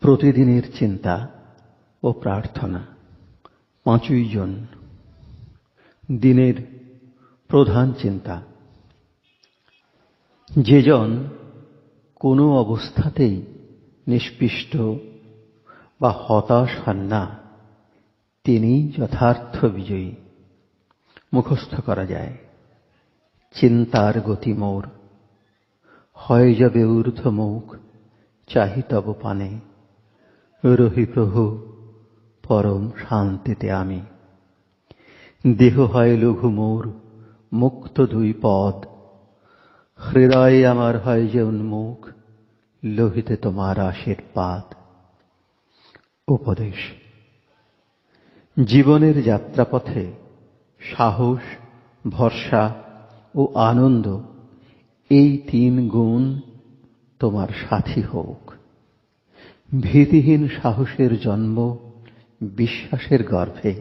প্রতিদিনের চিন্তা ও প্রার্থনা। ৫ই জুন, দিনের প্রধান চিন্তা। যেজন কোনো অবস্থাতেই নিষ্পিষ্ট বা হতাশ হন না, তিনিই যথার্থ বিজয়ী। মুখস্থ করা যায়। চিন্তার গতি মোর, হয় যাবে ঊর্ধ্বমুখ, চাহি তব পানে, রহি প্রভু পরম শান্তিতে আমি। দেহ হয় লঘু মোর, মুক্ত দুই পদ, হৃদয় আমার হয় যে উন্মুখ, লোহিতে তোমার আশীর্বাদ। উপদেশ: জীবনের যাত্রাপথে সাহস, ভরসা ও আনন্দ, এই ৩ গুণ তোমার সাথী হোক। ভীতিহীন সাহসের জন্ম বিশ্বাসের গর্ভে।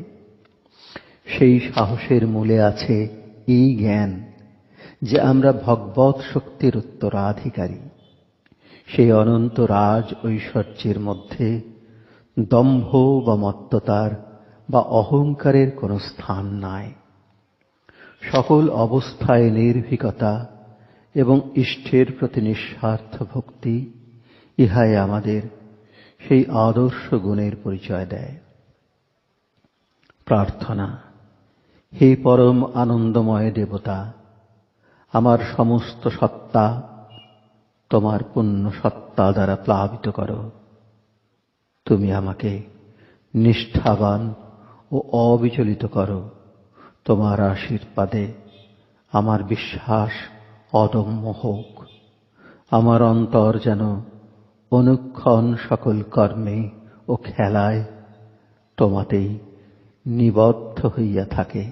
সেই সাহসের মূলে আছে এই জ্ঞান যে আমরা ভগবৎ শক্তির উত্তরাধিকারী। সেই অনন্ত রাজ ঐশ্বর্যের মধ্যে দম্ভ বা মত্ততার বা অহংকারের কোনো স্থান নাই। সকল অবস্থায় নির্ভীকতা এবং ইষ্টের প্রতি নিঃস্বার্থ ভক্তি, ইহাই আমাদের সেই আদর্শ গুণের পরিচয় দেয়। প্রার্থনা: হে পরম আনন্দময় দেবতা, আমার সমস্ত সত্তা তোমার পূর্ণ সত্তা দ্বারা প্লাবিত করো। তুমি আমাকে নিষ্ঠাবান ও অবিচলিত করো। তোমার আশীর্বাদে আমার বিশ্বাস অদম্য হোক। আমার অন্তর যেন অনুক্ষণ সকল কর্মে ও খেলায় তোমাতেই নিবদ্ধ হইয়া থাকে।